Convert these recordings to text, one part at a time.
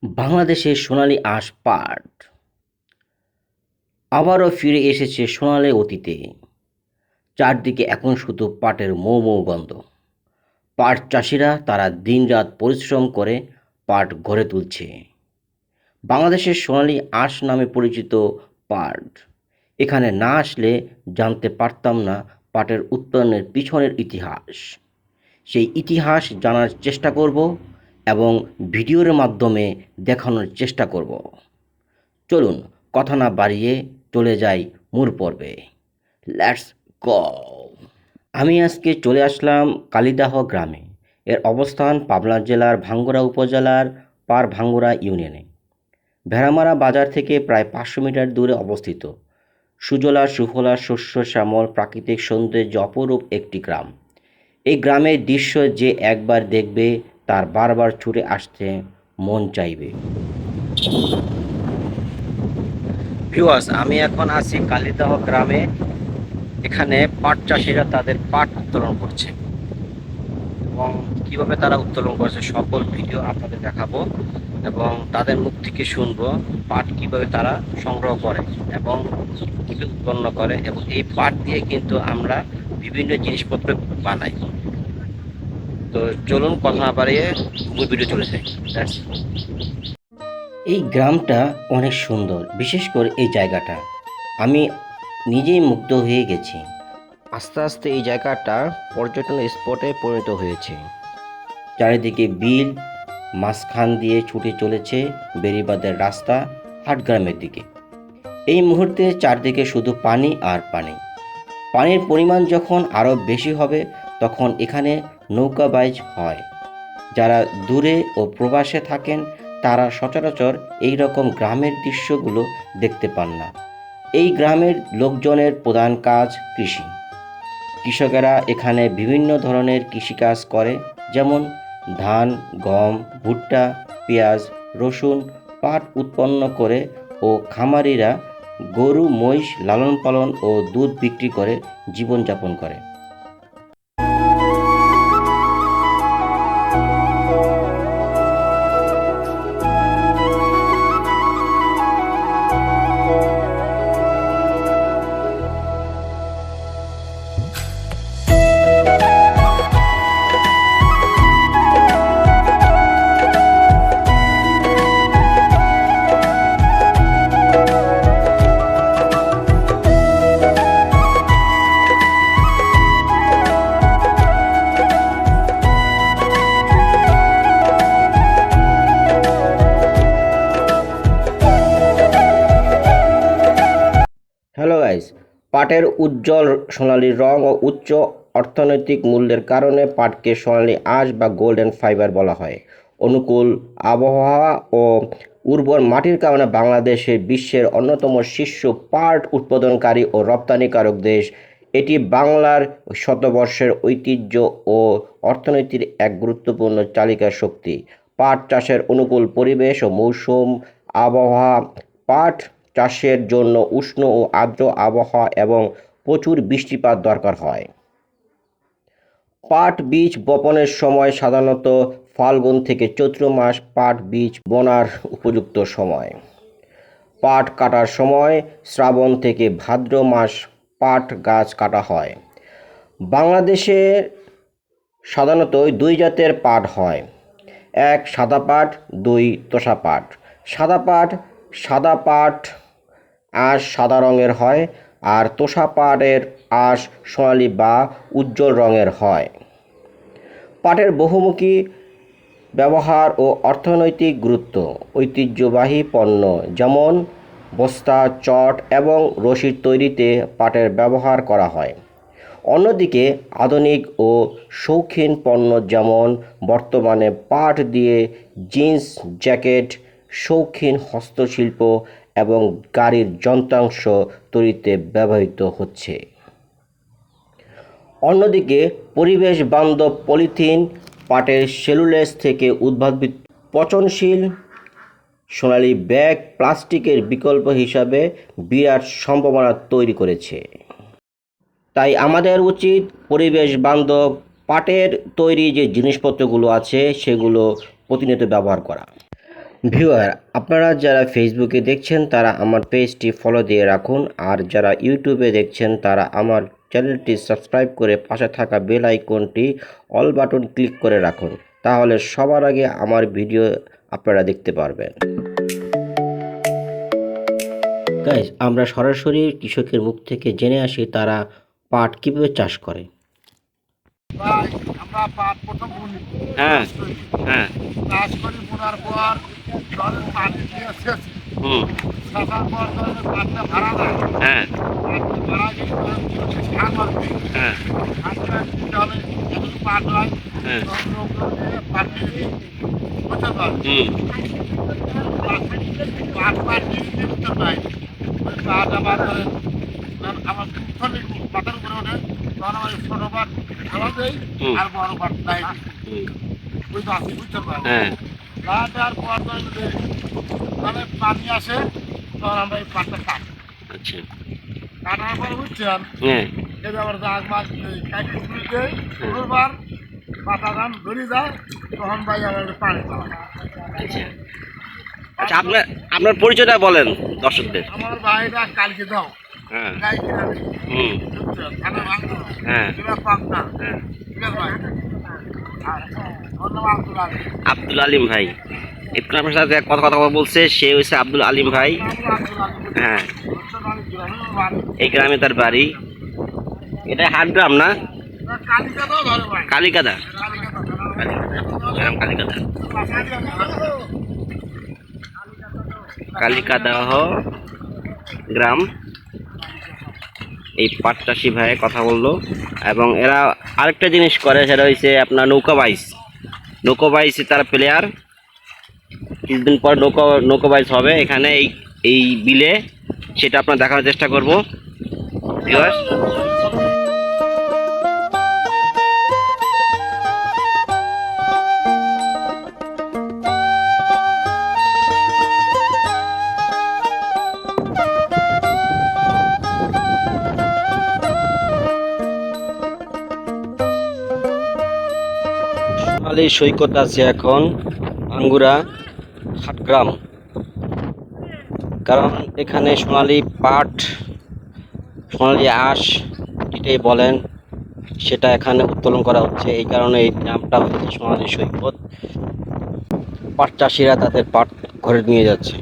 বাংলাদেশের সোনালী আঁশ পাট আবারও ফিরে এসেছে সোনালী অতীতে। চারদিকে এখন শুধু পাটের মৌ মৌ গন্ধ। পাট চাষিরা তারা দিনরাত পরিশ্রম করে পাট গড়ে তুলছে। বাংলাদেশের সোনালী আঁশ নামে পরিচিত পাট। এখানে না আসলে জানতে পারতাম না পাটের উৎপাদনের পিছনের ইতিহাস। সেই ইতিহাস জানার চেষ্টা করব এবং ভিডিওর মাধ্যমে দেখানোর চেষ্টা করব। চলুন কথা না বাড়িয়ে চলে যাই মূল পর্বে। Let's go. আমি আজকে চলে আসলাম কালিদাহ গ্রামে। এর অবস্থান পাবনা জেলার ভাঙ্গুড়া উপজেলার পার ভাঙ্গুড়া ইউনিয়নে। ভেড়ামারা বাজার থেকে প্রায় 500 মিটার দূরে অবস্থিত। সুজলা সুফলা শস্য শ্যামল প্রাকৃতিক সৌন্দর্য অপরূপ একটি গ্রাম। এই গ্রামের দৃশ্য যে একবার দেখবে তার বারবার ছুটে আসতে মন চাইবে। ভিউয়ার্স, আমি এখন আছি কালিদাহ গ্রামে। এখানে পাট চাষিরা তাদের পাট উত্তোলন করছে এবং কিভাবে তারা উত্তোলন করছে সকল ভিডিও আপনাদের দেখাবো এবং তাদের মুখ থেকে শুনবো পাট কিভাবে তারা সংগ্রহ করে এবং কিভাবে উৎপন্ন করে এবং এই পাট দিয়ে কিন্তু আমরা বিভিন্ন জিনিসপত্র বানাই। তো চলুন কথা না বাড়িয়ে মূল ভিডিও চলে যাই। এই গ্রামটা অনেক সুন্দর, বিশেষ করে এই জায়গাটা আমি নিজেই মুগ্ধ হয়ে গেছি। আস্তে আস্তে এই জায়গাটা পর্যটন স্পটে পরিণত হয়েছে। চারিদিকে বিল, মাঝখান দিয়ে ছুটে চলেছে বেড়িবাঁধের রাস্তা হাটগ্রামের দিকে। এই মুহূর্তে চারদিকে শুধু পানি আর পানি। পানির পরিমাণ যখন আরও বেশি হবে তখন এখানে নৌকাবাইজ হয়। যারা দূরে ও প্রবাসে থাকেন তারা সচরাচর এই রকম গ্রামের দৃশ্যগুলো দেখতে পান না। এই গ্রামের লোকজনের প্রধান কাজ কৃষি। কৃষকেরা এখানে বিভিন্ন ধরনের কৃষিকাজ করে, যেমন ধান, গম, ভুট্টা, পেঁয়াজ, রসুন, পাট উৎপন্ন করে ও খামারিরা গরু মহিষ লালন পালন ও দুধ বিক্রি করে জীবনযাপন করে। হ্যালো গাইস, পাটের উজ্জ্বল সোনালী রং ও উচ্চ অর্থনৈতিক মূল্যের কারণে পাটকে সোনালী আঁশ বা গোল্ডেন ফাইবার বলা হয়। অনুকূল আবহাওয়া ও উর্বর মাটির কারণে বাংলাদেশে বিশ্বের অন্যতম শীর্ষ পাট উৎপাদনকারী ও রপ্তানিকারক দেশ। এটি বাংলার শতবর্ষের ঐতিহ্য ও অর্থনীতির এক গুরুত্বপূর্ণ চালিকা শক্তি। পাট চাষের অনুকূল পরিবেশ ও মৌসুম আবহাওয়া। পাট চাষের জন্য উষ্ণ ও আর্দ্র আবহাওয়া এবং প্রচুর বৃষ্টিপাত দরকার হয়। পাট বীজ বপনের সময় সাধারণত ফাল্গুন থেকে চৈত্র মাস পাট বীজ বোনার উপযুক্ত সময়। পাট কাটার সময় শ্রাবণ থেকে ভাদ্র মাস পাট গাছ কাটা হয়। বাংলাদেশে সাধারণত দুই জাতের পাট হয়, এক সাদা পাট, দুই তোষা পাট। সাদা পাট আঁশ সাদা রঙের হয় আর তোষা পাটের আঁশ সোনালী বা উজ্জ্বল রঙের হয়। পাটের বহুমুখী ব্যবহার ও অর্থনৈতিক গুরুত্ব। ঐতিহ্যবাহী পণ্য যেমন বস্তা, চট এবং রশি তৈরিতে পাটের ব্যবহার করা হয়। অন্যদিকে আধুনিক ও শৌখিন পণ্য যেমন বর্তমানে পাট দিয়ে জিন্স, জ্যাকেট, শৌখিন হস্তশিল্প এবং গাড়ির যন্ত্রাংশ তৈরিতে ব্যবহৃত হচ্ছে। অন্যদিকে পরিবেশ বান্ধব পলিথিন পাটের সেলুলোজ থেকে উদ্ভাবিত পচনশীল সোনালী ব্যাগ প্লাস্টিকের বিকল্প হিসাবে বিরাট সম্ভাবনা তৈরি করেছে। তাই আমাদের উচিত পরিবেশ বান্ধব পাটের তৈরি যে জিনিসপত্রগুলো আছে সেগুলো প্রতিনিয়ত ব্যবহার করা। ভিউয়ার, আপনারা যারা ফেসবুকে দেখছেন তারা আমার পেজটি ফলো দিয়ে রাখুন, আর যারা ইউটিউবে দেখছেন তারা আমার চ্যানেলটি সাবস্ক্রাইব করে পাশে থাকা বেল আইকনটি অল বাটন ক্লিক করে রাখুন, তাহলে সবার আগে আমার ভিডিও আপনারা দেখতে পারবেন। গাইস, আমরা সরাসরি কৃষকের মুখ থেকে জেনে আসি তারা পাট কিভাবে চাষ করে। ভাই, আমরা পাট প্রথম বুনি, হ্যাঁ, চাষ করি। হ্যাঁ, চাষ করি বোনার পর জলের পানি দিয়ে সেচ হুম, সেচার পর জলের পাটটা ভাড়া যায়। হ্যাঁ, পাটটা ভাড়া গেলে সার মারবে, হ্যাঁ, সার দিতে হবে। যখন পাট হয় হ্যাঁ, তখন লোকজন দিয়ে পাট দিয়ে বুঝতে পারে। হুম, পাট দিয়ে বুঝতে পারে। ওই পাট আবার আমার পাতার উপরে ওঠে, তখন আমার ছোট পাট ঢালা দেয় হুম, আর বড় পাট নাই হুম, ওই গাছে বুঝতে পারে। হ্যাঁ, লাগার পর মানে পানি আসে, তখন আমরা এই পাটটা কাটি। আচ্ছা, কাটার পর বুঝছেন, হ্যাঁ, এই আবার দাগ মাছ কাটি তুলতে পুরোবার পাতা ধান ধরে যায়, তখন ভাই আবার পানি পাওয়া। আচ্ছা। আচ্ছা, আপনার আপনার পরিচয়টা বলেন দর্শকদের। আমার ভাইরা কালকে দাও হ্যাঁ, গাই কিনা হুম, থানা ভাঙলো, হ্যাঁ, জেলা পাবনা, হ্যাঁ, ঠিক আছে ভাই। আর ধন্যবাদ আব্দুল আলী। আব্দুল আলিম ভাই, একটু আপনার সাথে কথা বলছে, সে হচ্ছে আব্দুল আলিম ভাই। হ্যাঁ, এই গ্রামে তার বাড়ি। এটা হাট গ্রাম না? কালিকা দাও ধরে ভাই, কালিকাদা, কালিকা গ্রাম কালিকাদা, দাও। কালিকাদাহ গ্রাম। এই পাট চাষি ভাই কথা বললো, এবং এরা আরেকটা জিনিস করে, সেটা হচ্ছে আপনার নৌকা বাইচ তারা প্লেয়ার। কিছুদিন পর নৌকা বাইচ হবে এখানে এই বিলে, সেটা আপনার দেখানোর চেষ্টা করবো ভিউয়ার্স। সোনালী সৈকত আছে এখন আঙ্গুরা হাটগ্রাম, কারণ এখানে সোনালী পাট, সোনালী আঁশ যেটাই বলেন, সেটা এখানে উত্তোলন করা হচ্ছে। এই কারণে এই নামটা হচ্ছে সোনালী সৈকত। পাট চাষিরা তাদের পাট ঘরে নিয়ে যাচ্ছে।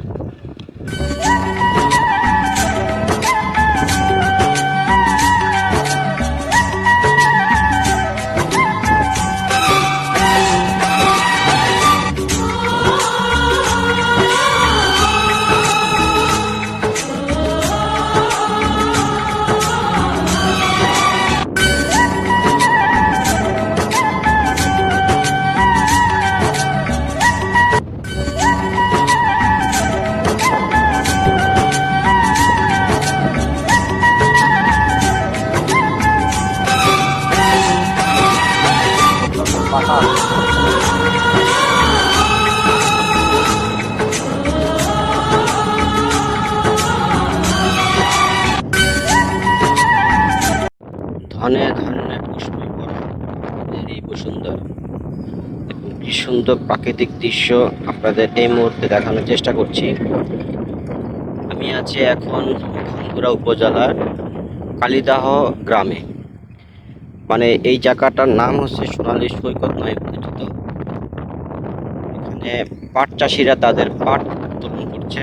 ধনে ধনে পুষ্পে ভরা আমাদের এই বসুন্ধরা, কি সুন্দর প্রাকৃতিক দৃশ্য আপনাদের এই মুহূর্তে দেখানোর চেষ্টা করছি। আমি আছি এখন ভাঙ্গুড়া উপজেলার কালিদাহ গ্রামে। মানে এই জায়গাটার নাম হচ্ছে সোনালী সৈকত নামে পরিচিত। এখানে পাট চাষিরা তাদের পাট উত্তোলন করছে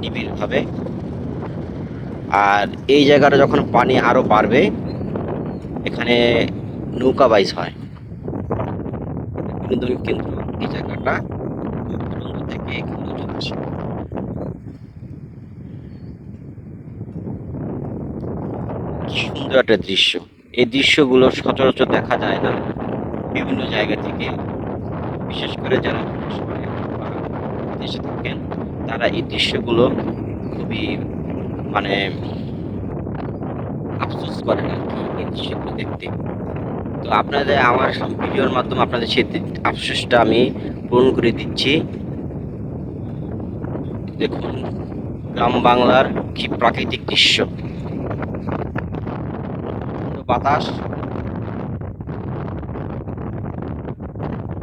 নিবিড়ভাবে। আর এই জায়গাটা যখন পানি আরো বাড়বে, এখানে নৌকা বাইচ হয়। কিন্তু এই জায়গাটা দূর থেকে এখানে চলে আসে। কি সুন্দর একটা দৃশ্য। এই দৃশ্যগুলো সচরাচর দেখা যায় না বিভিন্ন জায়গা থেকে, বিশেষ করে যারা শহরে বা দেশে থাকেন, তারা এই দৃশ্যগুলো খুবই মানে আফসোস করেন আর কি এই দৃশ্যগুলো দেখতে। তো আপনাদের আমার ভিডিওর মাধ্যমে আপনাদের সেই আফসোসটা আমি পূরণ করে দিচ্ছি। দেখুন গ্রাম বাংলার কি প্রাকৃতিক দৃশ্য, বাতাস,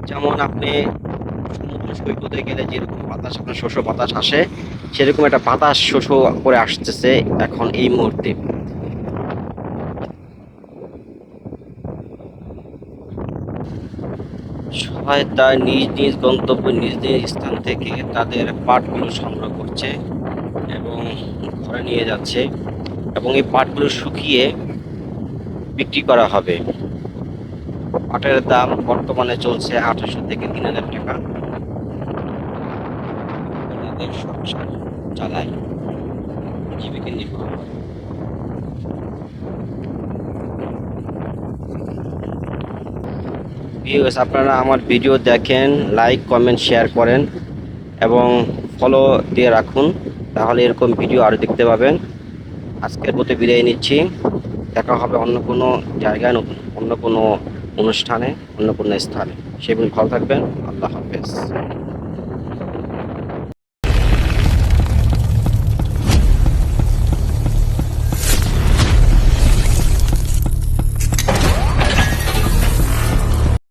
যেমন আপনি সমুদ্র সৈকতে গেলে যেরকম বাতাস আপনার শোষো বাতাস আসে, সেরকম একটা বাতাস শোষো করে আসতেছে এখন এই মুহূর্তে। সবাই তার নিজ নিজ গন্তব্য নিজ নিজ স্থান থেকে তাদের পাটগুলো সংগ্রহ করছে এবং ঘরে নিয়ে যাচ্ছে, এবং এই পাটগুলো শুকিয়ে বিক্রি করা হবে। পাটের দাম বর্তমানে চলছে 800 থেকে 3000 টাকা। ওনাদের সংসার চালায়, জীবিকা নির্বাহ করে। ভিউয়ার্স, আপনারা আমার ভিডিও দেখেন, লাইক কমেন্ট শেয়ার করেন এবং ফলো দিয়ে রাখুন, তাহলে এরকম ভিডিও আরও দেখতে পাবেন। আজকের মতো বিদায় নিচ্ছি, দেখা হবে অন্য কোনো জায়গায়, অন্য কোনো অনুষ্ঠানে, অন্য কোনো স্থানে। সে ভালো থাকবেন। আল্লাহ হাফেজ।